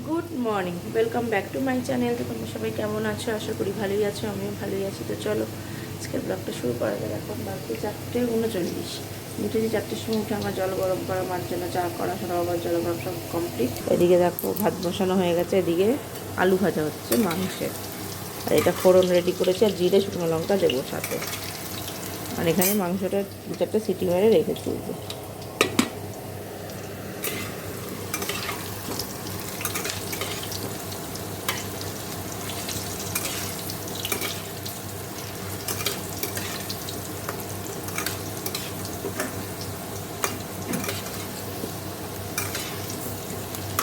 Good morning, welcome back to my channel. তো তোমরা সবাই কেমন আছো? আশা করি ভালোই আছো, আমিও ভালোই আছি। তো চলো আজকের ব্লগটা শুরু করা যায়। এখন বাকি 4:39। উঠেছি 4টের সময়, উঠে আমার জল গরম করা, মার জন্য চা করা, সব আবার জল গরম সব কমপ্লিট। এদিকে দেখো ভাত বসানো হয়ে গেছে, এদিকে আলু ভাজা হচ্ছে মাংসের, আর এটা ফোড়ন রেডি করেছি, আর জিরে শুকনো লঙ্কা দেবো সাথে। আর এখানে মাংসটা 2-4টে সিটি মেরে রেখেছি।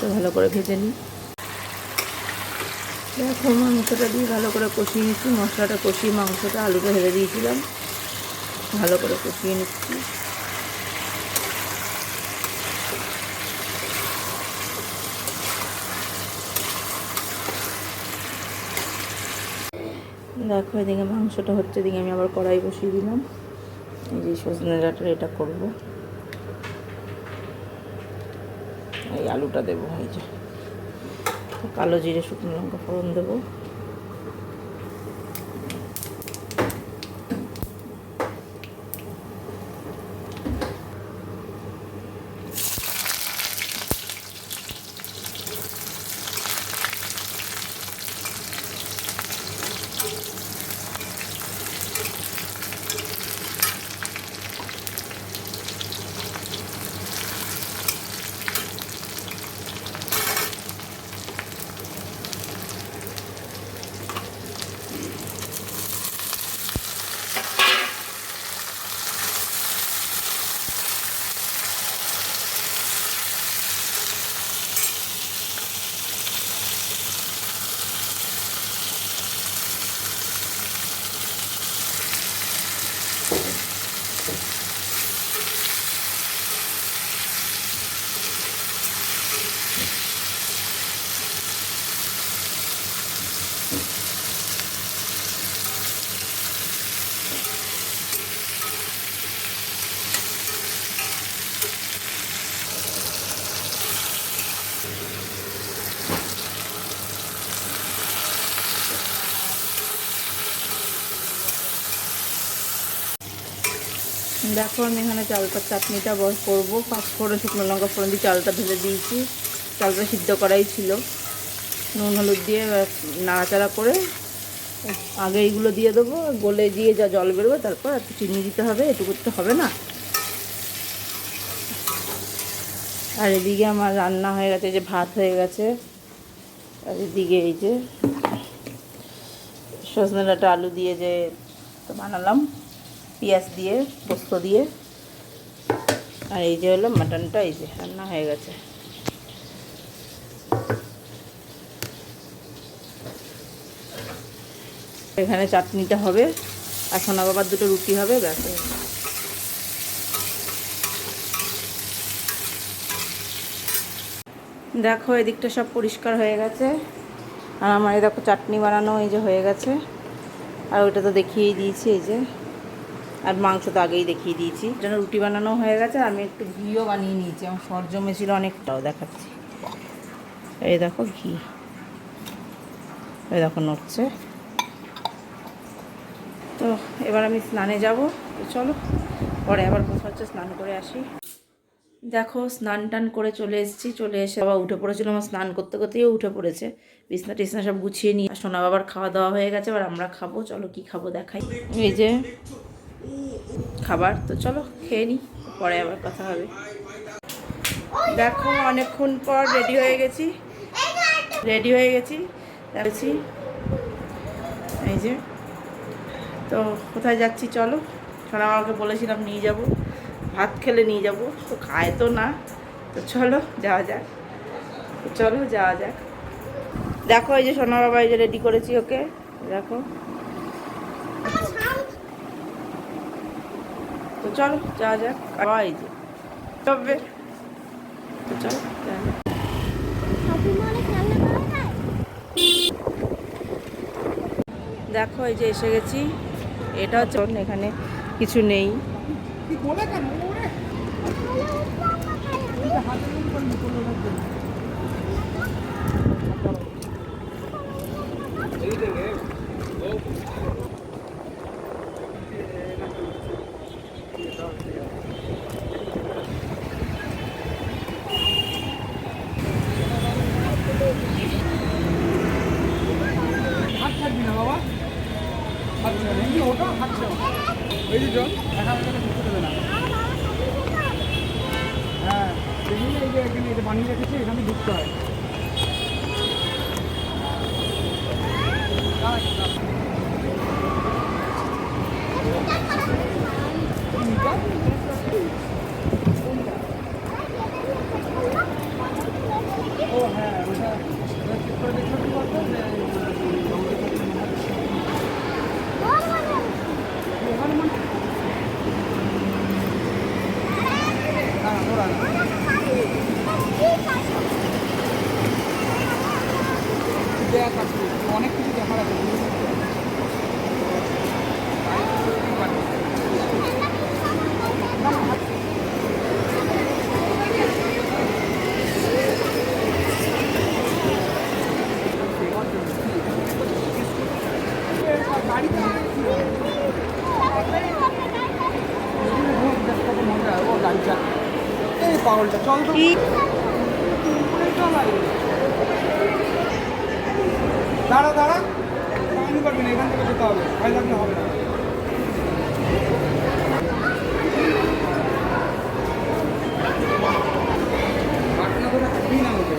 তো ভালো করে ভেজে নিই। দেখো মাংসটা দিয়ে ভালো করে কষিয়ে নিচ্ছি, মশলাটা কষিয়ে মাংসটা আলুটা ঢেলে দিয়েছিলাম, ভালো করে কষিয়ে নিচ্ছি। দেখো এদিকে মাংসটা হচ্ছে, এদিকে আমি আবার কড়াই বসিয়ে দিলাম। এই যে সজনে ডাঁটার এটা করব, এই আলুটা দেবো। এই যে কালো জিরে শুকনো লঙ্কা ফোড়ন দেবো। দেখো আমি এখানে চালটার চাটনিটা করবো। ফার্স্ট করে শুকনো লঙ্কা ফোড়ন দিয়ে চালটা ঢেলে দিয়েছি। চালটা সিদ্ধ করাই ছিল, নুন হলুদ দিয়ে নাড়াচাড়া করে আগে এইগুলো দিয়ে দেবো, গলে দিয়ে যা জল বেরোবে তারপর একটু চিনি দিতে হবে, এটুকু তো হবে না। আর এদিকে আমার রান্না হয়ে গেছে, যে ভাত হয়ে গেছে। আর এদিকে এই যে সজনে ডাঁটা আলু দিয়ে যে বানালাম, পেঁয়াজ দিয়ে পোস্ত দিয়ে। আর এই যে হলো মাটনটা, এই যে রান্না হয়ে গেছে। এখানে চাটনিটা হবে, এখন আবার 2টো রুটি হবে, ব্যাস। দেখো এদিকটা সব পরিষ্কার হয়ে গেছে, আর আমার এই দেখো চাটনি বানানো এই যে হয়ে গেছে। আর ওইটা তো দেখিয়েই দিয়েছি, এই যে। আর মাংস তো আগেই দেখিয়ে দিয়েছি। যেন রুটি বানানো হয়ে গেছে, আমি একটু ঘিও বানিয়ে নিয়েছি, আমার সর জমেছিল অনেকটাও, দেখাচ্ছি। এই দেখো ঘি, এই দেখো নড়ছে। তো এবার আমি স্নানে যাব, তো চলো পরে আবার কথা হচ্ছে, স্নান করে আসি। দেখো স্নান টান করে চলে এসেছি, চলে এসে বাবা উঠে পড়েছিল, আমার স্নান করতে করতেও উঠে পড়েছে। বিছনা টিছনা সব গুছিয়ে নিয়ে সোনা বাবার খাওয়া দাওয়া হয়ে গেছে, এবার আমরা খাবো। চলো কি খাবো দেখাই। এই যে খাবার, তো চলো খেয়ে নিই, পরে আবার কথা হবে। দেখো অনেকক্ষণ পর রেডি হয়ে গেছি, দেখছি। এই যে তো কোথায় যাচ্ছি চলো। সোনা বাবাকে বলেছিলাম নিয়ে যাব, ভাত খেলে নিয়ে যাব, তো খায় তো না। তো চলো যাওয়া যাক, দেখো এই যে সোনা বাবা এই যে রেডি করেছি ওকে, দেখো। তো চলো যাওয়া যাক। এই যে তবে তো চলো দেখো এই যে এসে গেছি। এটা হচ্ছে এখানে কিছু নেই, এই যে জল এখানে ঢুকতে দেবে না। হ্যাঁ দেখুন এই যে এখানে এটা বানিয়ে রেখেছে, এখানে ঢুকতে হয়। ও হ্যাঁ ওটা ঠিক করে দেখতে পারতো যে ওখানে মানে ওরা দেখ আছে, অনেক কিছু দেখার আছে। পাগলটা চল তো দাঁড়া দাঁড়া পানি পারবি না, এখান থেকে যেতে হবে, ভয় লাগলে হবে না। ঘটনা ধরে থাকবি না ওকে।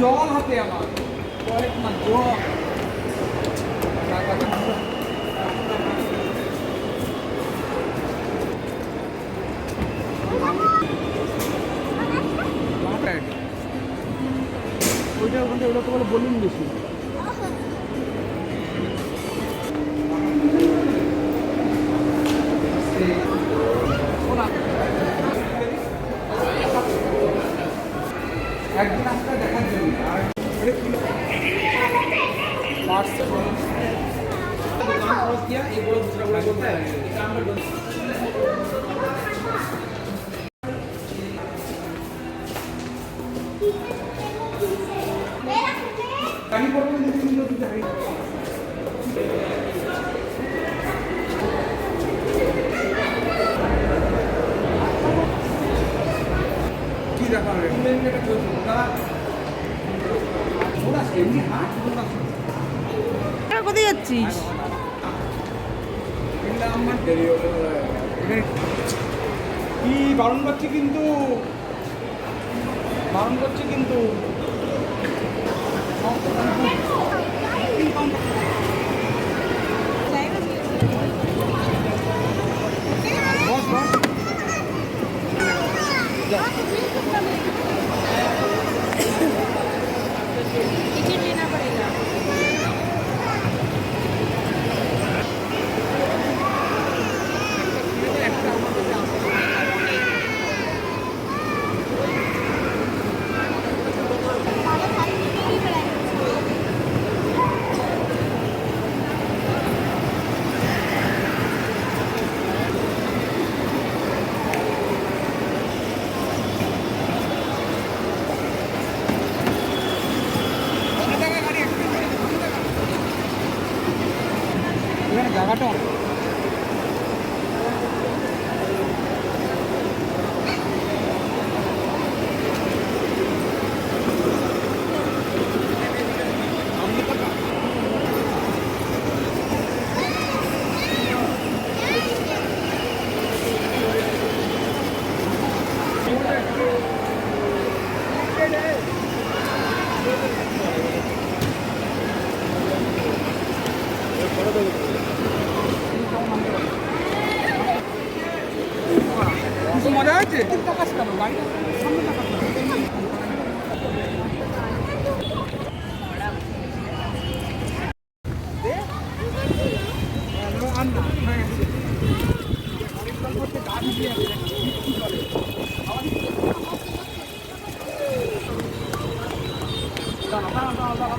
জল হাতে আমার টয়লেট না জল ওইটা ওখান থেকে ওটা তো বলে বলুন বেশি। একদিন আসলে দেখার জন্য আর কি দেখা হবে কোথায় যাচ্ছিস? কি বারণ করছে কিন্তু, বারণ করছে কিন্তু। বস বস टिकट लेना पड़ेगा। জায়গাটা মজা হয়েছে।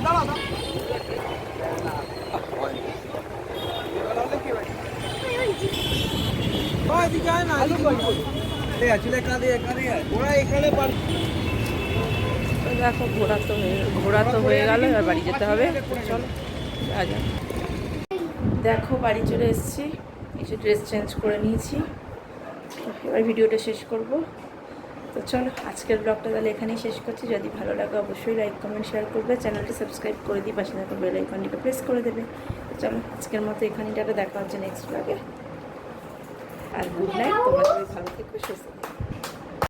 দাঁড়া তো দেখো ঘোরা তো হয়ে গেল, এবার বাড়ি যেতে হবে। চলো যা যাক। দেখো বাড়ি চলে এসেছি, এসে ড্রেস চেঞ্জ করে নিয়েছি, এবার ভিডিওটা শেষ করব। তো চলো আজকের ব্লগটা তাহলে এখানেই শেষ করছি। যদি ভালো লাগে অবশ্যই লাইক কমেন্ট শেয়ার করবে, চ্যানেলটি সাবস্ক্রাইব করে দিই, পাশে থাকা বেল আইকনটিকে প্রেস করে দেবে। তো চলো আজকের মতো এখানেই টাটা, দেখা হচ্ছে নেক্সট ব্লগে। আর গুড নাইট, তোমরা সবাই ভালো থেকো, সুস্থ থেকো।